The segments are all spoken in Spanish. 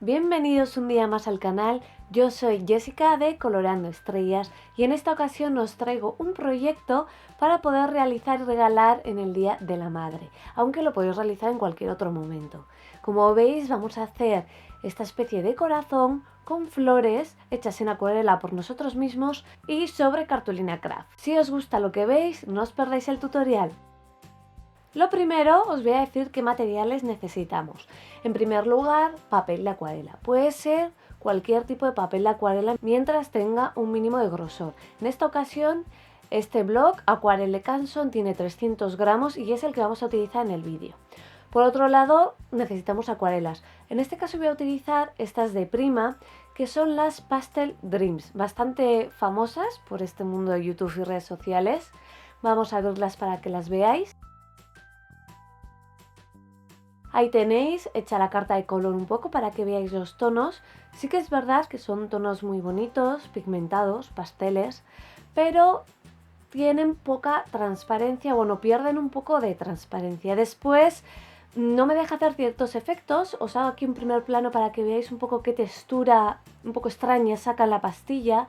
Bienvenidos un día más al canal, yo soy Jessica de Coloreando Estrellas y en esta ocasión os traigo un proyecto para poder realizar y regalar en el Día de la Madre, aunque lo podéis realizar en cualquier otro momento. Como veis vamos a hacer esta especie de corazón con flores hechas en acuarela por nosotros mismos y sobre cartulina craft. Si os gusta lo que veis, no os perdáis el tutorial. Lo primero os voy a decir qué materiales necesitamos. En primer lugar, papel de acuarela. Puede ser cualquier tipo de papel de acuarela mientras tenga un mínimo de grosor. En esta ocasión, este bloc Aquarelle Canson tiene 300 gramos y es el que vamos a utilizar en el vídeo. Por otro lado, necesitamos acuarelas. En este caso voy a utilizar estas de Prima, que son las Pastel Dreams, bastante famosas por este mundo de YouTube y redes sociales. Vamos a verlas para que las veáis. Ahí tenéis hecha la carta de color un poco para que veáis los tonos. Sí que es verdad que son tonos muy bonitos, pigmentados, pasteles, pero tienen poca transparencia, bueno, pierden un poco de transparencia. Después no me deja hacer ciertos efectos, os hago aquí un primer plano para que veáis un poco qué textura un poco extraña saca la pastilla.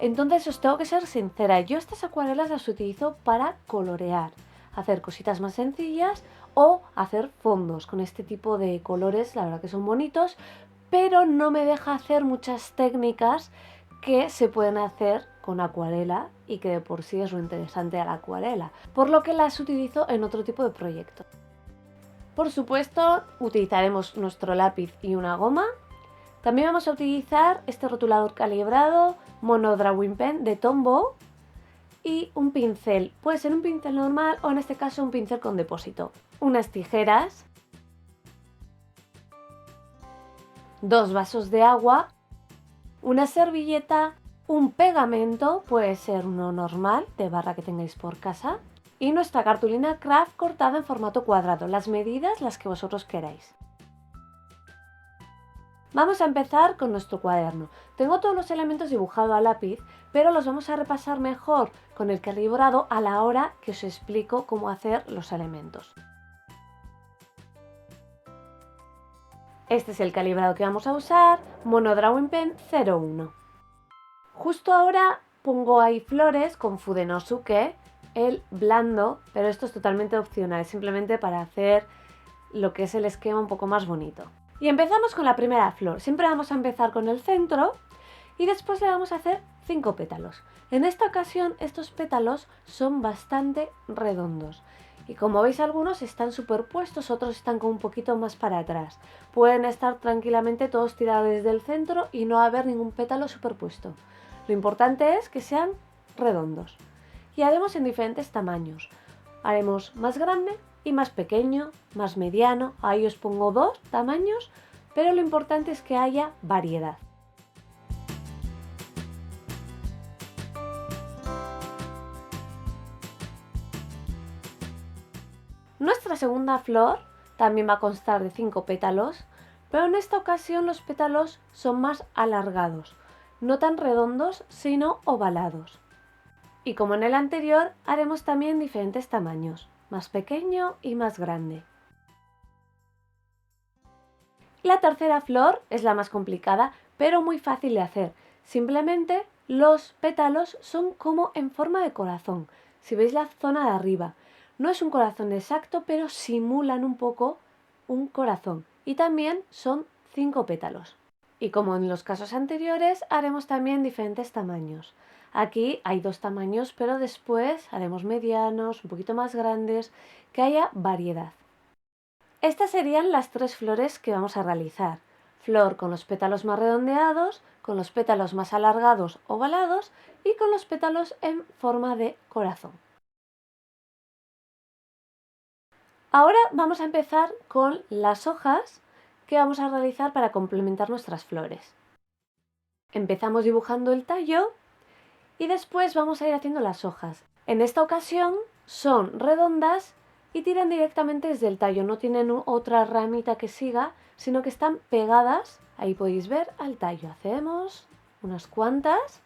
Entonces os tengo que ser sincera, yo estas acuarelas las utilizo para colorear, hacer cositas más sencillas o hacer fondos con este tipo de colores, la verdad que son bonitos, pero no me deja hacer muchas técnicas que se pueden hacer con acuarela y que de por sí es lo interesante de la acuarela, por lo que las utilizo en otro tipo de proyectos. Por supuesto, utilizaremos nuestro lápiz y una goma. También vamos a utilizar este rotulador calibrado Mono Drawing Pen de Tombow y un pincel, puede ser un pincel normal o en este caso un pincel con depósito, unas tijeras, 2 vasos de agua, una servilleta, un pegamento, puede ser uno normal de barra que tengáis por casa, y nuestra cartulina craft cortada en formato cuadrado, las medidas las que vosotros queráis. Vamos a empezar con nuestro cuaderno. Tengo todos los elementos dibujados a lápiz, pero los vamos a repasar mejor con el calibrado a la hora que os explico cómo hacer los elementos. Este es el calibrado que vamos a usar, Mono Drawing Pen 01. Justo ahora pongo ahí flores con Fudenosuke, el blando, pero esto es totalmente opcional, es simplemente para hacer lo que es el esquema un poco más bonito. Y empezamos con la primera flor. Siempre vamos a empezar con el centro y después le vamos a hacer 5 pétalos. En esta ocasión estos pétalos son bastante redondos. Y como veis algunos están superpuestos, otros están como un poquito más para atrás. Pueden estar tranquilamente todos tirados desde el centro y no haber ningún pétalo superpuesto. Lo importante es que sean redondos. Y haremos en diferentes tamaños. Haremos más grande y más pequeño, más mediano. Ahí os pongo 2 tamaños, pero lo importante es que haya variedad. Nuestra segunda flor también va a constar de 5 pétalos, pero en esta ocasión los pétalos son más alargados, no tan redondos sino ovalados. Y como en el anterior, haremos también diferentes tamaños, más pequeño y más grande. La tercera flor es la más complicada, pero muy fácil de hacer. Simplemente los pétalos son como en forma de corazón. Si veis la zona de arriba, no es un corazón exacto, pero simulan un poco un corazón. Y también son 5 pétalos. Y como en los casos anteriores, haremos también diferentes tamaños. Aquí hay 2 tamaños, pero después haremos medianos, un poquito más grandes, que haya variedad. Estas serían las 3 flores que vamos a realizar. Flor con los pétalos más redondeados, con los pétalos más alargados ovalados y con los pétalos en forma de corazón. Ahora vamos a empezar con las hojas que vamos a realizar para complementar nuestras flores. Empezamos dibujando el tallo y después vamos a ir haciendo las hojas. En esta ocasión son redondas y tiran directamente desde el tallo, no tienen otra ramita que siga, sino que están pegadas, ahí podéis ver, al tallo. Hacemos unas cuantas,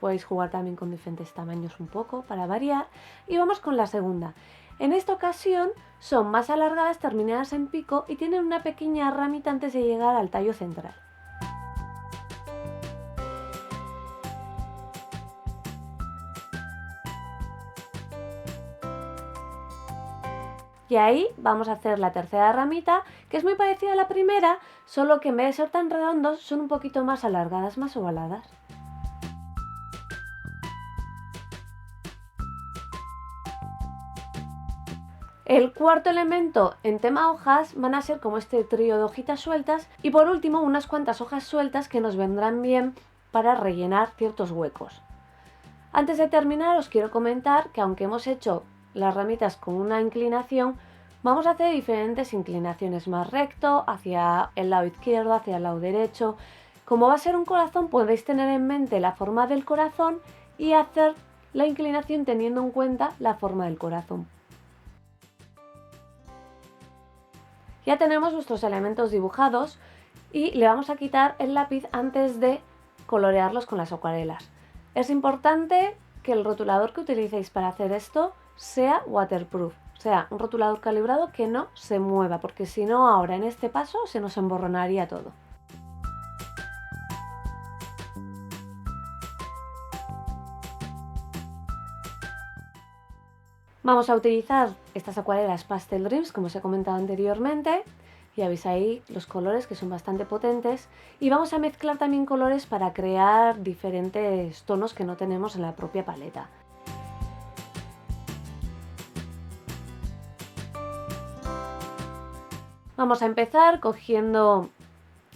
podéis jugar también con diferentes tamaños un poco para variar, y vamos con la segunda. En esta ocasión son más alargadas, terminadas en pico y tienen una pequeña ramita antes de llegar al tallo central. Y ahí vamos a hacer la tercera ramita, que es muy parecida a la primera, solo que en vez de ser tan redondos son un poquito más alargadas, más ovaladas. El cuarto elemento en tema hojas van a ser como este trío de hojitas sueltas y por último unas cuantas hojas sueltas que nos vendrán bien para rellenar ciertos huecos. Antes de terminar os quiero comentar que aunque hemos hecho las ramitas con una inclinación, vamos a hacer diferentes inclinaciones, más recto, hacia el lado izquierdo, hacia el lado derecho. Como va a ser un corazón, podéis tener en mente la forma del corazón y hacer la inclinación teniendo en cuenta la forma del corazón. Ya tenemos nuestros elementos dibujados y le vamos a quitar el lápiz antes de colorearlos con las acuarelas. Es importante que el rotulador que utilicéis para hacer esto sea waterproof, o sea, un rotulador calibrado que no se mueva, porque si no ahora en este paso se nos emborronaría todo. Vamos a utilizar estas acuarelas Pastel Dreams, como os he comentado anteriormente. Ya veis ahí los colores que son bastante potentes. Y vamos a mezclar también colores para crear diferentes tonos que no tenemos en la propia paleta. Vamos a empezar cogiendo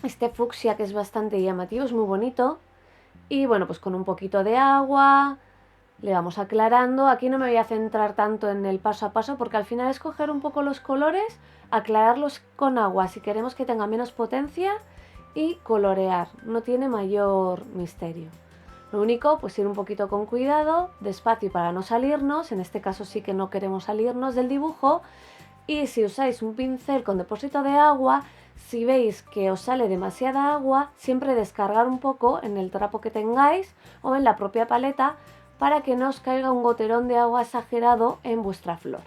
este fucsia que es bastante llamativo, es muy bonito. Y bueno, pues con un poquito de agua le vamos aclarando. Aquí no me voy a centrar tanto en el paso a paso porque al final es coger un poco los colores, aclararlos con agua si queremos que tenga menos potencia y colorear. No tiene mayor misterio. Lo único, pues ir un poquito con cuidado, despacio para no salirnos. En este caso sí que no queremos salirnos del dibujo. Y si usáis un pincel con depósito de agua, si veis que os sale demasiada agua, siempre descargar un poco en el trapo que tengáis o en la propia paleta para que no os caiga un goterón de agua exagerado en vuestra flor.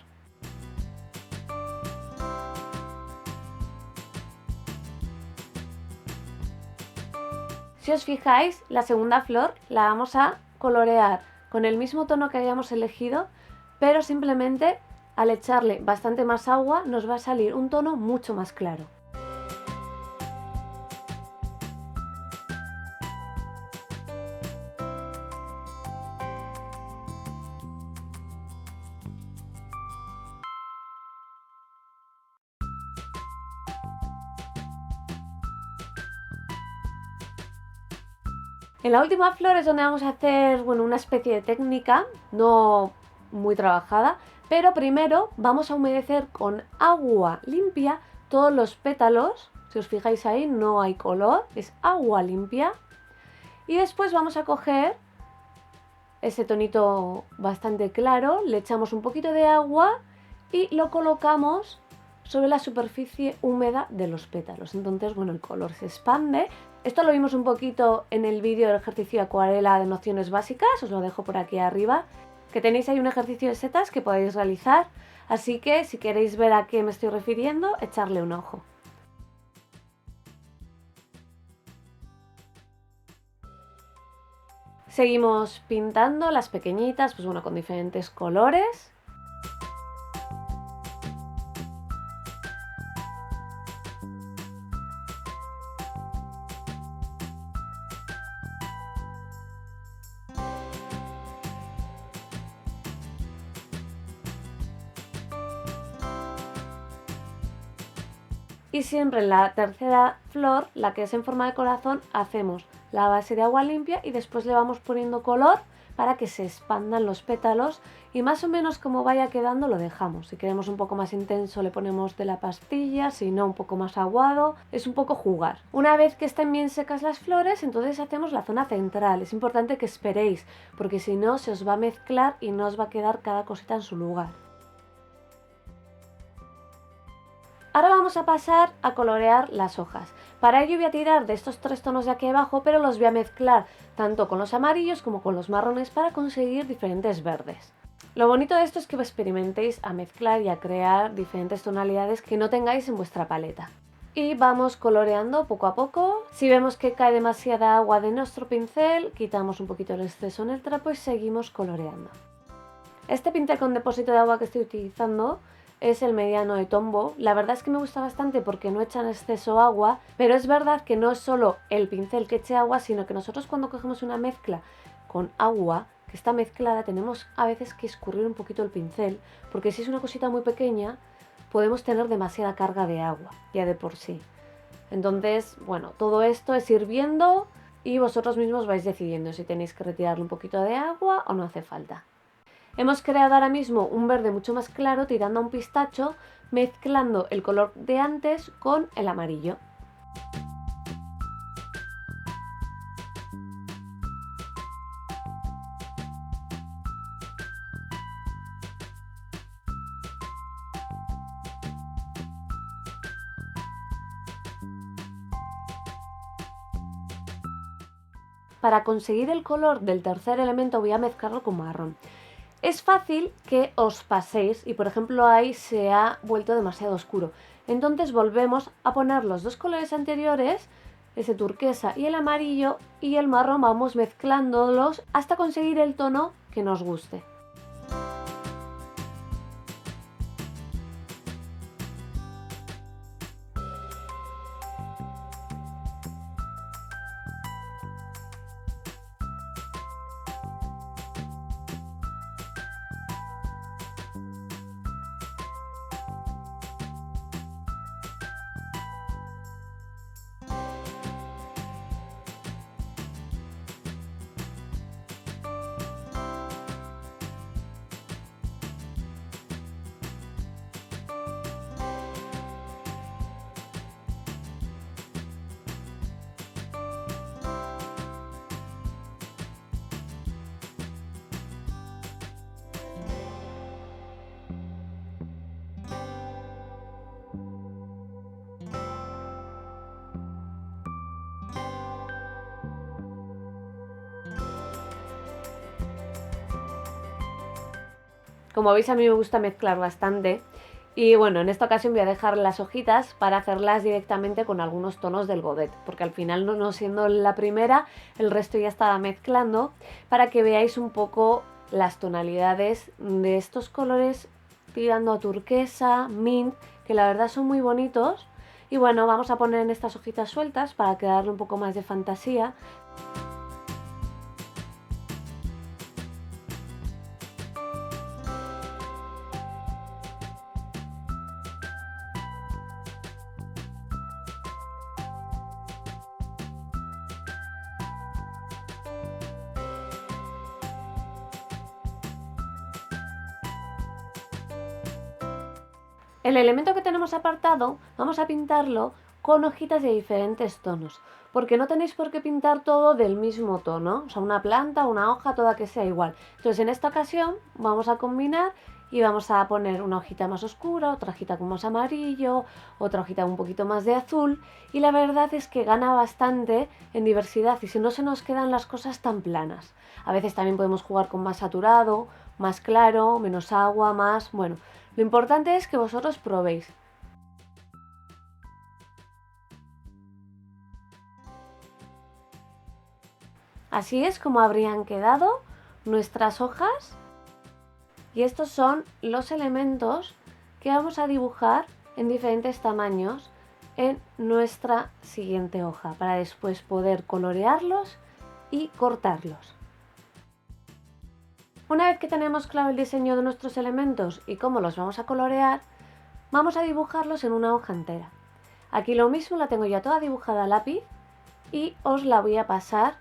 Si os fijáis, la segunda flor la vamos a colorear con el mismo tono que hayamos elegido, pero simplemente al echarle bastante más agua nos va a salir un tono mucho más claro. En la última flor es donde vamos a hacer una especie de técnica, no muy trabajada, pero primero vamos a humedecer con agua limpia todos los pétalos. Si os fijáis ahí no hay color, es agua limpia. Y después vamos a coger ese tonito bastante claro, le echamos un poquito de agua y lo colocamos sobre la superficie húmeda de los pétalos. Entonces, el color se expande. Esto lo vimos un poquito en el vídeo del ejercicio de acuarela de nociones básicas, os lo dejo por aquí arriba, que tenéis ahí un ejercicio de setas que podéis realizar, así que si queréis ver a qué me estoy refiriendo, echarle un ojo. Seguimos pintando las pequeñitas, con diferentes colores. Y siempre en la tercera flor, la que es en forma de corazón, hacemos la base de agua limpia y después le vamos poniendo color para que se expandan los pétalos y más o menos como vaya quedando lo dejamos. Si queremos un poco más intenso le ponemos de la pastilla, si no un poco más aguado, es un poco jugar. Una vez que estén bien secas las flores, entonces hacemos la zona central. Es importante que esperéis porque si no se os va a mezclar y no os va a quedar cada cosita en su lugar. Ahora vamos a pasar a colorear las hojas. Para ello voy a tirar de estos tres tonos de aquí abajo, pero los voy a mezclar tanto con los amarillos como con los marrones para conseguir diferentes verdes. Lo bonito de esto es que experimentéis a mezclar y a crear diferentes tonalidades que no tengáis en vuestra paleta. Y vamos coloreando poco a poco. Si vemos que cae demasiada agua de nuestro pincel, quitamos un poquito el exceso en el trapo y seguimos coloreando. Este pincel con depósito de agua que estoy utilizando es el mediano de Tombow. La verdad es que me gusta bastante porque no echan exceso agua, pero es verdad que no es solo el pincel que eche agua, sino que nosotros cuando cogemos una mezcla con agua que está mezclada tenemos a veces que escurrir un poquito el pincel, porque si es una cosita muy pequeña podemos tener demasiada carga de agua ya de por sí. Entonces, bueno, todo esto es ir viendo y vosotros mismos vais decidiendo si tenéis que retirarle un poquito de agua o no hace falta. Hemos creado ahora mismo un verde mucho más claro tirando a un pistacho, mezclando el color de antes con el amarillo. Para conseguir el color del tercer elemento voy a mezclarlo con marrón. Es fácil que os paséis y por ejemplo ahí se ha vuelto demasiado oscuro. Entonces volvemos a poner los dos colores anteriores, ese turquesa y el amarillo, y el marrón vamos mezclándolos hasta conseguir el tono que nos guste. Como veis, a mí me gusta mezclar bastante y bueno, en esta ocasión voy a dejar las hojitas para hacerlas directamente con algunos tonos del Godet, porque al final, no siendo la primera, el resto ya estaba mezclando, para que veáis un poco las tonalidades de estos colores tirando a turquesa, mint, que la verdad son muy bonitos. Y bueno, vamos a poner en estas hojitas sueltas para que darle un poco más de fantasía. El elemento que tenemos apartado vamos a pintarlo con hojitas de diferentes tonos, porque no tenéis por qué pintar todo del mismo tono, o sea, una planta, una hoja, toda que sea igual. Entonces en esta ocasión vamos a combinar y vamos a poner una hojita más oscura, otra hojita con más amarillo, otra hojita un poquito más de azul, y la verdad es que gana bastante en diversidad y si no se nos quedan las cosas tan planas. A veces también podemos jugar con más saturado, más claro, menos agua, más... bueno, lo importante es que vosotros probéis. Así es como habrían quedado nuestras hojas. Y estos son los elementos que vamos a dibujar en diferentes tamaños en nuestra siguiente hoja, para después poder colorearlos y cortarlos. Una vez que tenemos claro el diseño de nuestros elementos y cómo los vamos a colorear, vamos a dibujarlos en una hoja entera. Aquí lo mismo, la tengo ya toda dibujada a lápiz y os la voy a pasar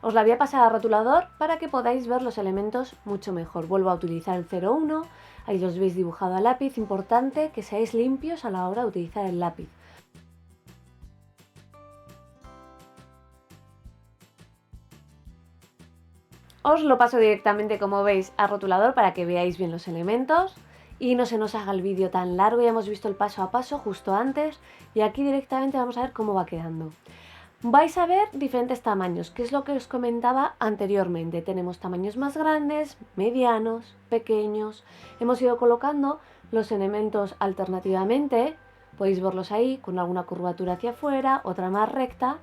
a rotulador para que podáis ver los elementos mucho mejor. Vuelvo a utilizar el 01, ahí los veis dibujado a lápiz. Importante que seáis limpios a la hora de utilizar el lápiz. Os lo paso directamente, como veis, a rotulador para que veáis bien los elementos y no se nos haga el vídeo tan largo. Ya hemos visto el paso a paso justo antes y aquí directamente vamos a ver cómo va quedando. Vais a ver diferentes tamaños, que es lo que os comentaba anteriormente. Tenemos tamaños más grandes, medianos, pequeños. Hemos ido colocando los elementos alternativamente. Podéis verlos ahí con alguna curvatura hacia afuera, otra más recta.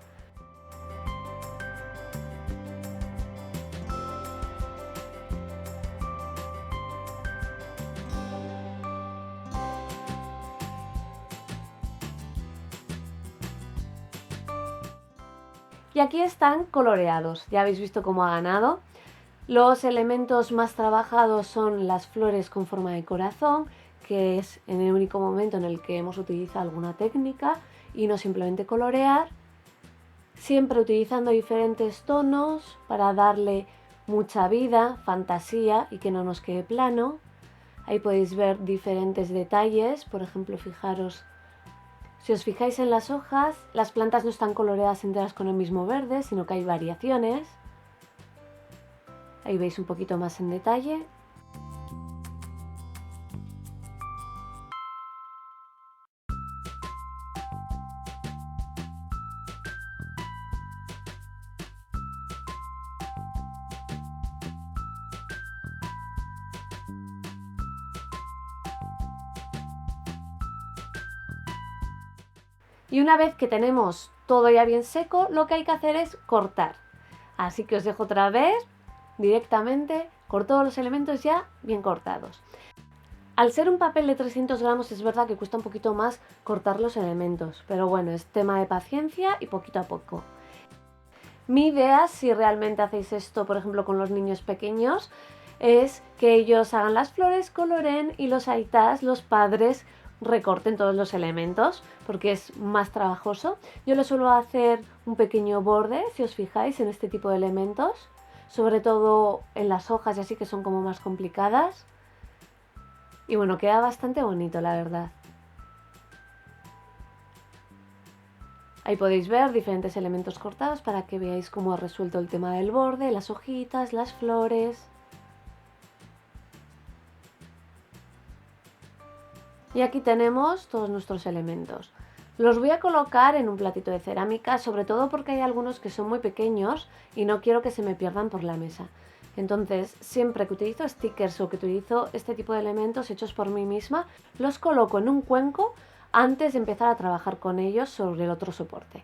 Y aquí están coloreados, ya habéis visto cómo ha ganado. Los elementos más trabajados son las flores con forma de corazón, que es en el único momento en el que hemos utilizado alguna técnica y no simplemente colorear. Siempre utilizando diferentes tonos para darle mucha vida, fantasía y que no nos quede plano. Ahí podéis ver diferentes detalles, por ejemplo, fijaros, si os fijáis en las hojas, las plantas no están coloreadas enteras con el mismo verde, sino que hay variaciones. Ahí veis un poquito más en detalle. Y una vez que tenemos todo ya bien seco, lo que hay que hacer es cortar. Así que os dejo otra vez directamente con todos los elementos ya bien cortados. Al ser un papel de 300 gramos es verdad que cuesta un poquito más cortar los elementos, pero bueno, es tema de paciencia y poquito a poco. Mi idea, si realmente hacéis esto, por ejemplo, con los niños pequeños, es que ellos hagan las flores, coloren y los aitas, los padres, recorten todos los elementos, porque es más trabajoso. Yo le suelo hacer un pequeño borde, si os fijáis, en este tipo de elementos, sobre todo en las hojas y así que son como más complicadas. Y bueno, queda bastante bonito, la verdad. Ahí podéis ver diferentes elementos cortados para que veáis cómo he resuelto el tema del borde, las hojitas, las flores. Y aquí tenemos todos nuestros elementos. Los voy a colocar en un platito de cerámica, sobre todo porque hay algunos que son muy pequeños y no quiero que se me pierdan por la mesa. Entonces, siempre que utilizo stickers o que utilizo este tipo de elementos hechos por mí misma, los coloco en un cuenco antes de empezar a trabajar con ellos sobre el otro soporte.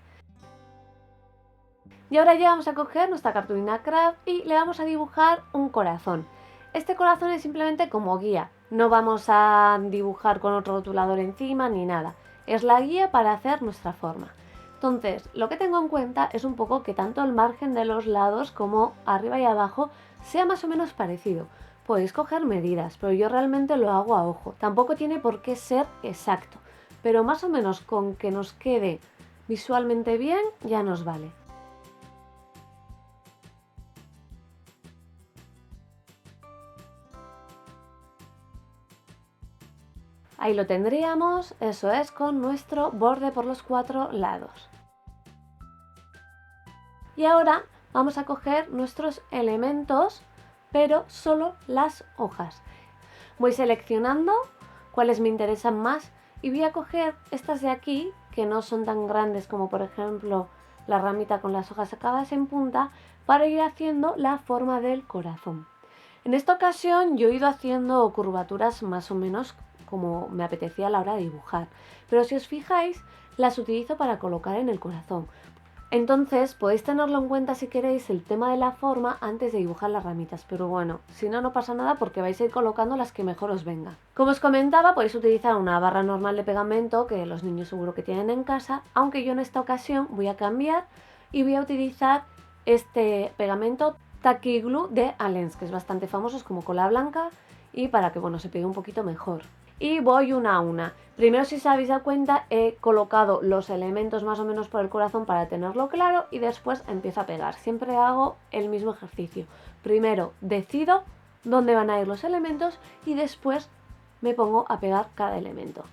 Y ahora ya vamos a coger nuestra cartulina craft y le vamos a dibujar un corazón. Este corazón es simplemente como guía, no vamos a dibujar con otro rotulador encima ni nada. Es la guía para hacer nuestra forma. Entonces, lo que tengo en cuenta es un poco que tanto el margen de los lados como arriba y abajo sea más o menos parecido. Podéis coger medidas, pero yo realmente lo hago a ojo. Tampoco tiene por qué ser exacto, pero más o menos con que nos quede visualmente bien ya nos vale. Ahí lo tendríamos, eso es, con nuestro borde por los 4 lados. Y ahora vamos a coger nuestros elementos, pero solo las hojas. Voy seleccionando cuáles me interesan más y voy a coger estas de aquí, que no son tan grandes como por ejemplo la ramita con las hojas acabadas en punta, para ir haciendo la forma del corazón. En esta ocasión yo he ido haciendo curvaturas más o menos como me apetecía a la hora de dibujar, pero si os fijáis las utilizo para colocar en el corazón. Entonces podéis tenerlo en cuenta si queréis el tema de la forma antes de dibujar las ramitas, pero bueno, si no, no pasa nada porque vais a ir colocando las que mejor os venga. Como os comentaba, podéis utilizar una barra normal de pegamento que los niños seguro que tienen en casa, aunque yo en esta ocasión voy a cambiar y voy a utilizar este pegamento Tacky Glue de Allen's, que es bastante famoso, es como cola blanca y para que bueno, se pegue un poquito mejor. Y voy una a una. Primero, si os habéis dado cuenta, he colocado los elementos más o menos por el corazón para tenerlo claro y después empiezo a pegar. Siempre hago el mismo ejercicio. Primero decido dónde van a ir los elementos y después me pongo a pegar cada elemento.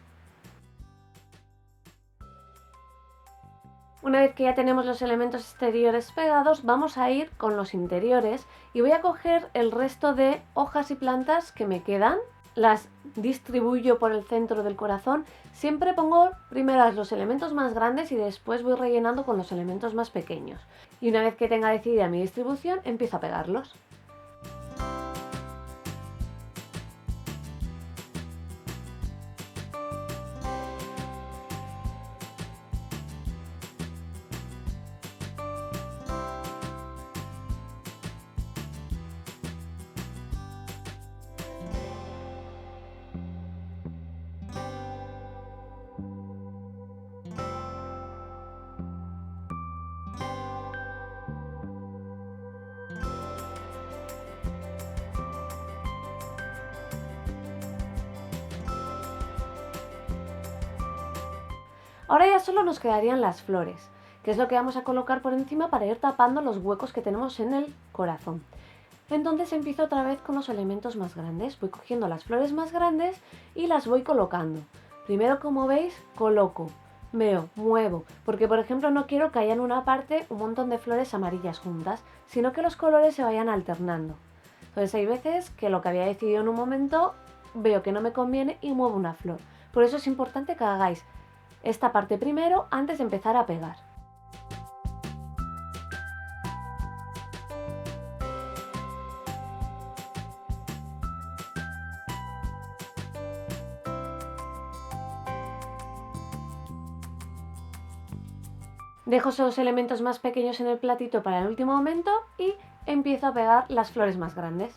Una vez que ya tenemos los elementos exteriores pegados, vamos a ir con los interiores y voy a coger el resto de hojas y plantas que me quedan. Las distribuyo por el centro del corazón. Siempre pongo primero los elementos más grandes y después voy rellenando con los elementos más pequeños. Y una vez que tenga decidida mi distribución, empiezo a pegarlos. Ahora ya solo nos quedarían las flores, que es lo que vamos a colocar por encima para ir tapando los huecos que tenemos en el corazón. Entonces empiezo otra vez con los elementos más grandes. Voy cogiendo las flores más grandes y las voy colocando. Primero, como veis, coloco, veo, muevo, porque por ejemplo no quiero que haya en una parte un montón de flores amarillas juntas, sino que los colores se vayan alternando. Entonces hay veces que lo que había decidido en un momento veo que no me conviene y muevo una flor. Por eso es importante que hagáis esta parte primero antes de empezar a pegar. Dejo esos elementos más pequeños en el platito para el último momento y empiezo a pegar las flores más grandes.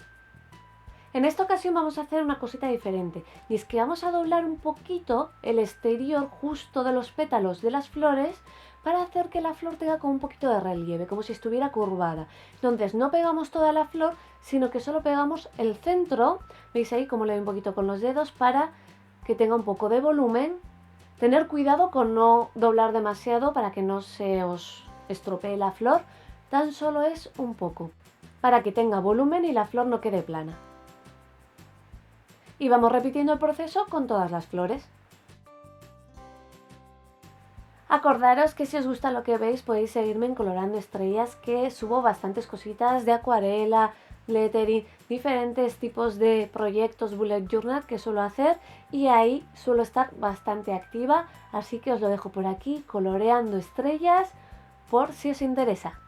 En esta ocasión vamos a hacer una cosita diferente, y es que vamos a doblar un poquito el exterior justo de los pétalos de las flores para hacer que la flor tenga como un poquito de relieve, como si estuviera curvada. Entonces no pegamos toda la flor, sino que solo pegamos el centro, veis ahí como le doy un poquito con los dedos para que tenga un poco de volumen. Tener cuidado con no doblar demasiado para que no se os estropee la flor, tan solo es un poco, para que tenga volumen y la flor no quede plana. Y vamos repitiendo el proceso con todas las flores. Acordaros que si os gusta lo que veis podéis seguirme en Colorando Estrellas, que subo bastantes cositas de acuarela, lettering, diferentes tipos de proyectos bullet journal que suelo hacer, y ahí suelo estar bastante activa, así que os lo dejo por aquí, Coloreando Estrellas, por si os interesa.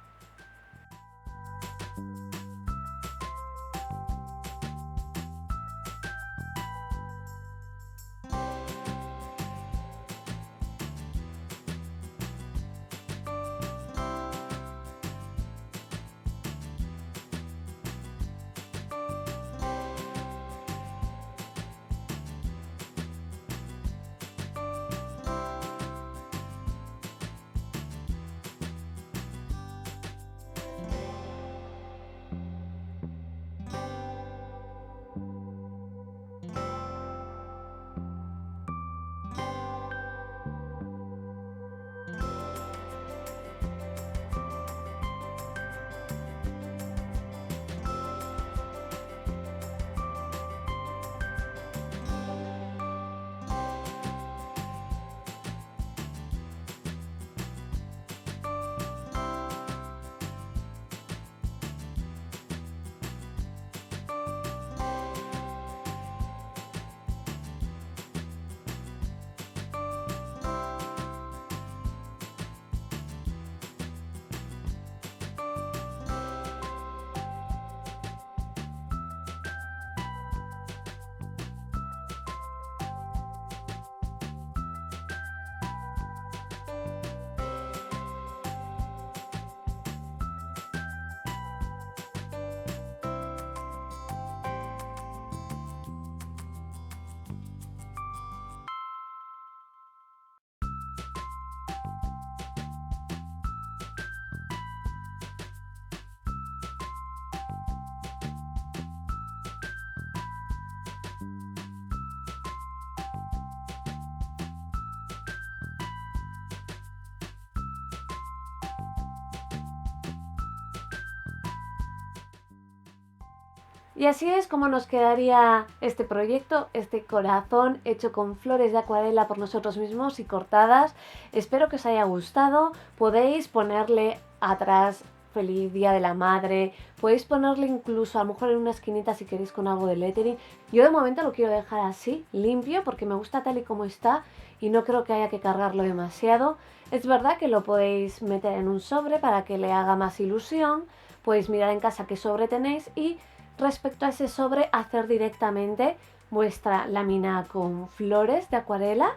Y así es como nos quedaría este proyecto, este corazón hecho con flores de acuarela por nosotros mismos y cortadas. Espero que os haya gustado. Podéis ponerle atrás feliz día de la madre, podéis ponerle incluso a lo mejor en una esquinita si queréis con algo de lettering. Yo de momento lo quiero dejar así, limpio, porque me gusta tal y como está y no creo que haya que cargarlo demasiado. Es verdad que lo podéis meter en un sobre para que le haga más ilusión. Podéis mirar en casa qué sobre tenéis y respecto a ese sobre hacer directamente vuestra lámina con flores de acuarela.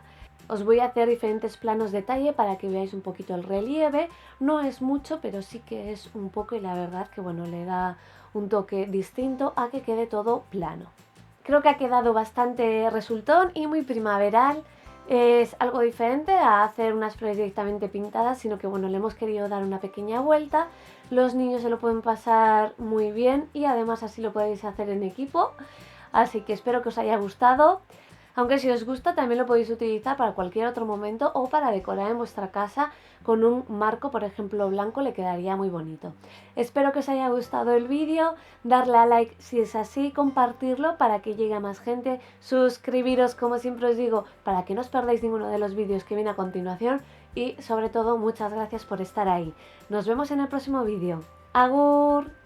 Os voy a hacer diferentes planos de detalle para que veáis un poquito el relieve. No es mucho, pero sí que es un poco, y la verdad que bueno, le da un toque distinto a que quede todo plano. Creo que ha quedado bastante resultón y muy primaveral. Es algo diferente a hacer unas flores directamente pintadas, sino que bueno, le hemos querido dar una pequeña vuelta. Los niños se lo pueden pasar muy bien y además así lo podéis hacer en equipo. Así que espero que os haya gustado. Aunque si os gusta también lo podéis utilizar para cualquier otro momento o para decorar en vuestra casa con un marco, por ejemplo, blanco, le quedaría muy bonito. Espero que os haya gustado el vídeo, darle a like si es así, compartirlo para que llegue a más gente, suscribiros como siempre os digo para que no os perdáis ninguno de los vídeos que viene a continuación y sobre todo muchas gracias por estar ahí. Nos vemos en el próximo vídeo. ¡Agur!